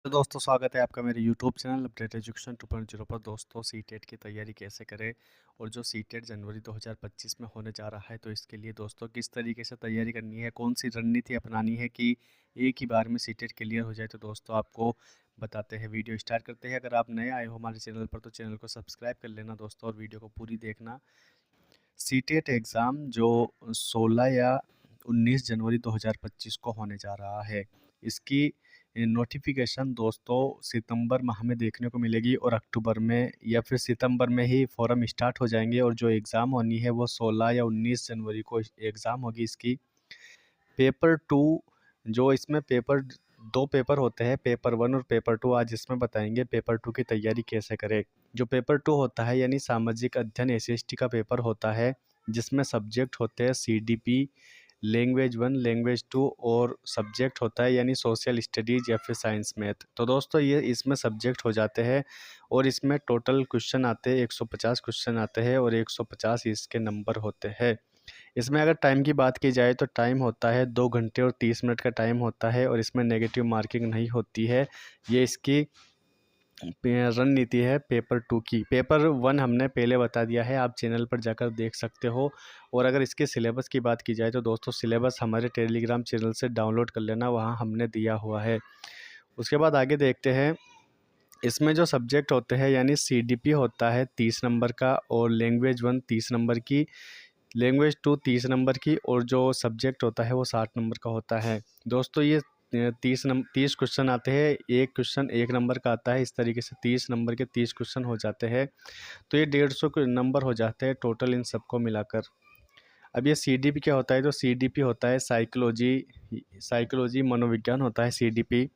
तो दोस्तों स्वागत है आपका मेरे YouTube चैनल अपडेट एजुकेशन 2.0 पर। दोस्तों सीटेट की तैयारी कैसे करें और जो सीटेट जनवरी 2025 में होने जा रहा है, तो इसके लिए दोस्तों किस तरीके से तैयारी करनी है, कौन सी रणनीति अपनानी है कि एक ही बार में सीटेट क्लियर हो जाए, तो दोस्तों आपको बताते हैं। वीडियो स्टार्ट करते हैं। अगर आप नए आए हो हमारे चैनल पर तो चैनल को सब्सक्राइब कर लेना दोस्तों, और वीडियो को पूरी देखना। सीटेट एग्ज़ाम जो 16 या 19 जनवरी 2025 को होने जा रहा है, इसकी नोटिफिकेशन दोस्तों सितंबर माह में देखने को मिलेगी, और अक्टूबर में या फिर सितंबर में ही फॉर्म स्टार्ट हो जाएंगे। और जो एग्ज़ाम होनी है वो 16 या 19 जनवरी को एग्ज़ाम होगी इसकी। पेपर टू, जो इसमें पेपर दो पेपर होते हैं, पेपर वन और पेपर टू, आज इसमें बताएंगे पेपर टू की तैयारी कैसे करें। जो पेपर टू होता है यानी सामाजिक अध्ययन एसएसटी का पेपर होता है, जिसमें सब्जेक्ट होते हैं CDP, language one, language two, और सब्जेक्ट होता है यानी सोशल स्टडीज़ या फिर साइंस मैथ। तो दोस्तों ये इसमें सब्जेक्ट हो जाते हैं, और इसमें टोटल क्वेश्चन आते हैं 150 क्वेश्चन आते हैं, और 150 इसके नंबर होते हैं। इसमें अगर टाइम की बात की जाए तो टाइम होता है 2 घंटे और 30 मिनट का टाइम होता है, और इसमें नेगेटिव मार्किंग नहीं होती है। ये इसकी रणनीति है पेपर टू की। पेपर वन हमने पहले बता दिया है, आप चैनल पर जाकर देख सकते हो। और अगर इसके सिलेबस की बात की जाए तो दोस्तों सिलेबस हमारे टेलीग्राम चैनल से डाउनलोड कर लेना, वहाँ हमने दिया हुआ है। उसके बाद आगे देखते हैं। इसमें जो सब्जेक्ट होते हैं यानी सीडीपी होता है 30 नंबर का, और लैंग्वेज वन 30 नंबर की, लैंग्वेज टू 30 नंबर की, और जो सब्जेक्ट होता है वो 60 नंबर का होता है। दोस्तों ये 30 क्वेश्चन आते हैं, एक क्वेश्चन 1 नंबर का आता है। इस तरीके से 30 नंबर के 30 क्वेश्चन हो जाते हैं, तो ये 150 के नंबर हो जाते हैं टोटल इन सबको मिलाकर। अब ये सीडीपी क्या होता है, तो सीडीपी होता है साइकोलॉजी मनोविज्ञान होता है सीडीपी।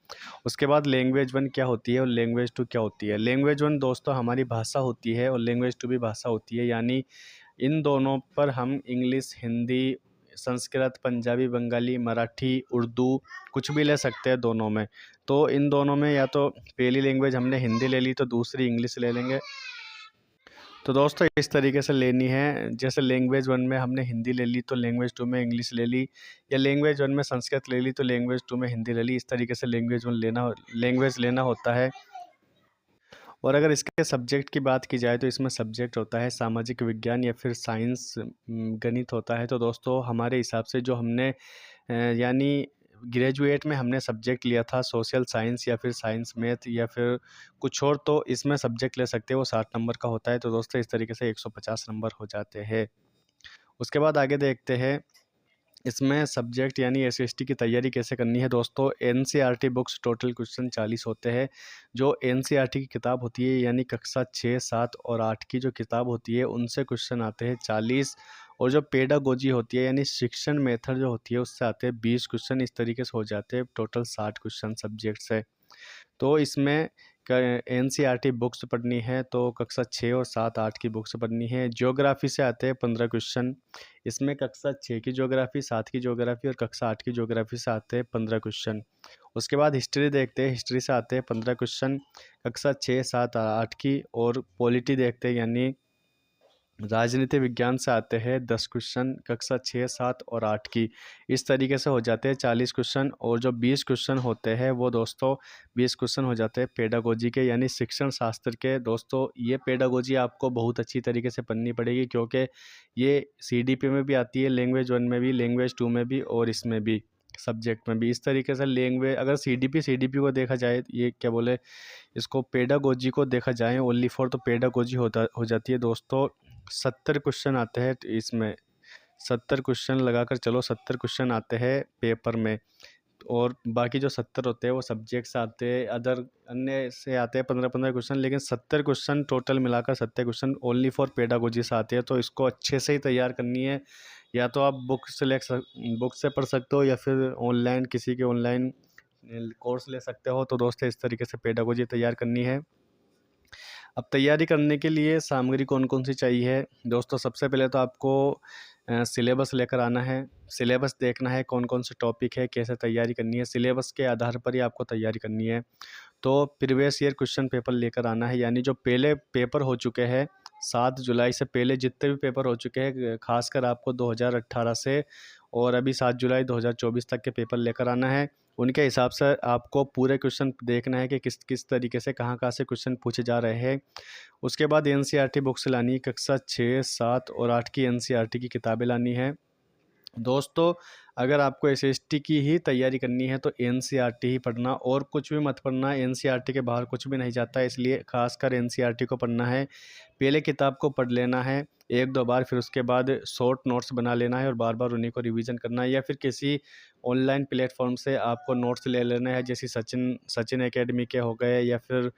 उसके बाद लैंग्वेज वन क्या होती है और लैंग्वेज टू क्या होती है। लैंग्वेज वन दोस्तों हमारी भाषा होती है, और लैंग्वेज टू भी भाषा होती है, यानी इन दोनों पर हम इंग्लिश, हिंदी, संस्कृत, पंजाबी, बंगाली, मराठी, उर्दू कुछ भी ले सकते हैं दोनों में। तो इन दोनों में या तो पहली लैंग्वेज हमने हिंदी ले ली तो दूसरी इंग्लिश ले लेंगे। तो दोस्तों इस तरीके से लेनी है, जैसे लैंग्वेज वन में हमने हिंदी ले ली तो लैंग्वेज टू में इंग्लिश ले ली, या लैंग्वेज वन में संस्कृत ले ली तो लैंग्वेज टू में हिंदी ले ली। इस तरीके से लैंग्वेज लेना होता है। और अगर इसके सब्जेक्ट की बात की जाए तो इसमें सब्जेक्ट होता है सामाजिक विज्ञान या फिर साइंस, गणित होता है। तो दोस्तों हमारे हिसाब से जो हमने यानी ग्रेजुएट में हमने सब्जेक्ट लिया था सोशल साइंस या फिर साइंस मैथ या फिर कुछ और, तो इसमें सब्जेक्ट ले सकते हैं, वो 60 नंबर का होता है। तो दोस्तों इस तरीके से 150 नंबर हो जाते हैं। उसके बाद आगे देखते हैं इसमें सब्जेक्ट यानी एसएसटी की तैयारी कैसे करनी है। दोस्तों एनसीईआरटी बुक्स टोटल क्वेश्चन 40 होते हैं। जो एनसीईआरटी की किताब होती है यानी कक्षा 6, 7 और 8 की जो किताब होती है उनसे क्वेश्चन आते हैं 40, और जो पेडागोजी होती है यानी शिक्षण मेथड जो होती है उससे आते हैं 20 क्वेश्चन। इस तरीके से हो जाते हैं टोटल 60 क्वेश्चन सब्जेक्ट से। तो इसमें एनसीईआरटी बुक्स पढ़नी है तो कक्षा 6 और 7, 8 की बुक्स पढ़नी है। ज्योग्राफी से आते हैं 15 क्वेश्चन। इसमें कक्षा 6 की ज्योग्राफी, 7 की ज्योग्राफी और कक्षा 8 की ज्योग्राफी से आते हैं 15 क्वेश्चन। उसके बाद हिस्ट्री देखते हैं, हिस्ट्री से आते हैं 15 क्वेश्चन कक्षा 6, 7, 8 की। और पॉलिटी देखते हैं यानी राजनीति विज्ञान से आते हैं 10 क्वेश्चन कक्षा 6, 7 और 8 की। इस तरीके से हो जाते हैं 40 क्वेश्चन। और जो 20 क्वेश्चन होते हैं वो दोस्तों 20 क्वेश्चन हो जाते हैं पेडागोजी के यानी शिक्षण शास्त्र के। दोस्तों ये पेडागोजी आपको बहुत अच्छी तरीके से पढ़नी पड़ेगी, क्योंकि ये सीडीपी में भी आती है, लैंग्वेज वन में भी, लैंग्वेज टू में भी, और इसमें भी सब्जेक्ट में भी। इस तरीके से लैंग्वेज अगर सीडीपी को देखा जाए, ये क्या बोले, इसको पेडागोजी को देखा जाए ओनली फॉर, तो पेडागोजी हो जाती है दोस्तों 70 क्वेश्चन आते हैं। तो इसमें 70 क्वेश्चन लगाकर चलो, 70 क्वेश्चन आते हैं पेपर में। और बाकी जो 70 होते हैं वो सब्जेक्ट से आते हैं, अदर अन्य से आते हैं 15-15 क्वेश्चन, लेकिन 70 क्वेश्चन टोटल मिलाकर 70 क्वेश्चन ओनली फॉर पेडागोजी से आते हैं। तो इसको अच्छे से ही तैयार करनी है। या तो आप बुक से पढ़ सकते हो, या फिर ऑनलाइन किसी के ऑनलाइन कोर्स ले सकते हो। तो दोस्तों इस तरीके से पेडागोजी तैयार करनी है। अब तैयारी करने के लिए सामग्री कौन कौन सी चाहिए। दोस्तों सबसे पहले तो आपको सिलेबस लेकर आना है। सिलेबस देखना है कौन कौन से टॉपिक है, कैसे तैयारी करनी है। सिलेबस के आधार पर ही आपको तैयारी करनी है। तो प्रीवियस ईयर क्वेश्चन पेपर लेकर आना है, यानी जो पहले पेपर हो चुके हैं 7 जुलाई से पहले जितने भी पेपर हो चुके हैं, खासकर आपको 2018 से और अभी 7 जुलाई 2024 तक के पेपर लेकर आना है। उनके हिसाब से आपको पूरे क्वेश्चन देखना है कि किस किस तरीके से कहाँ से क्वेश्चन पूछे जा रहे हैं। उसके बाद एनसीईआरटी बुक्स लानी है, कक्षा 6, 7 और 8 की एनसीईआरटी की किताबें लानी है। दोस्तों, अगर आपको एसएसटी की ही तैयारी करनी है तो एनसीईआरटी ही पढ़ना, और कुछ भी मत पढ़ना। एनसीईआरटी के बाहर कुछ भी नहीं जाता है, इसलिए खासकर एनसीईआरटी को पढ़ना है। पहले किताब को पढ़ लेना है 1-2 बार, फिर उसके बाद शॉर्ट नोट्स बना लेना है और बार-बार उन्हीं को रिवीजन करना है, या फिर किसी ऑनलाइन प्लेटफॉर्म से आपको नोट्स ले लेना है, जैसे सचिन एकेडमी के हो गए या फिर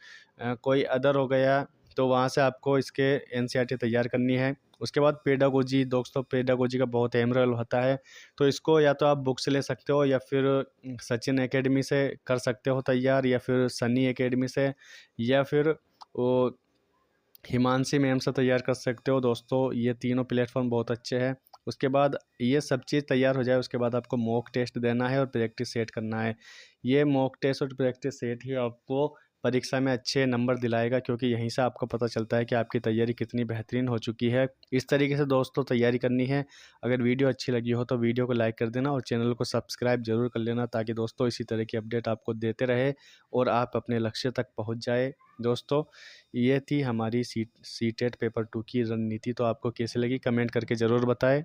कोई अदर हो गया, तो वहाँ से आपको इसके एनसीईआरटी तैयार करनी है। उसके बाद पेडागोजी, दोस्तों पेडागोजी का बहुत अहम रोल होता है, तो इसको या तो आप बुक से ले सकते हो या फिर सचिन एकेडमी से कर सकते हो तैयार, या फिर सनी एकेडमी से, या फिर वो हिमांशी मैम से तैयार कर सकते हो। दोस्तों, ये तीनों प्लेटफॉर्म बहुत अच्छे हैं। उसके बाद ये सब चीज़ तैयार हो जाए, उसके बाद आपको मॉक टेस्ट देना है और प्रैक्टिस सेट करना है। ये मॉक टेस्ट और प्रैक्टिस सेट ही आपको परीक्षा में अच्छे नंबर दिलाएगा, क्योंकि यहीं से आपको पता चलता है कि आपकी तैयारी कितनी बेहतरीन हो चुकी है। इस तरीके से दोस्तों तैयारी करनी है। अगर वीडियो अच्छी लगी हो तो वीडियो को लाइक कर देना और चैनल को सब्सक्राइब ज़रूर कर लेना, ताकि दोस्तों इसी तरह की अपडेट आपको देते रहे और आप अपने लक्ष्य तक पहुँच जाए। दोस्तों, ये थी हमारी सीटेट पेपर 2 की रणनीति। तो आपको कैसी लगी कमेंट करके ज़रूर बताएं।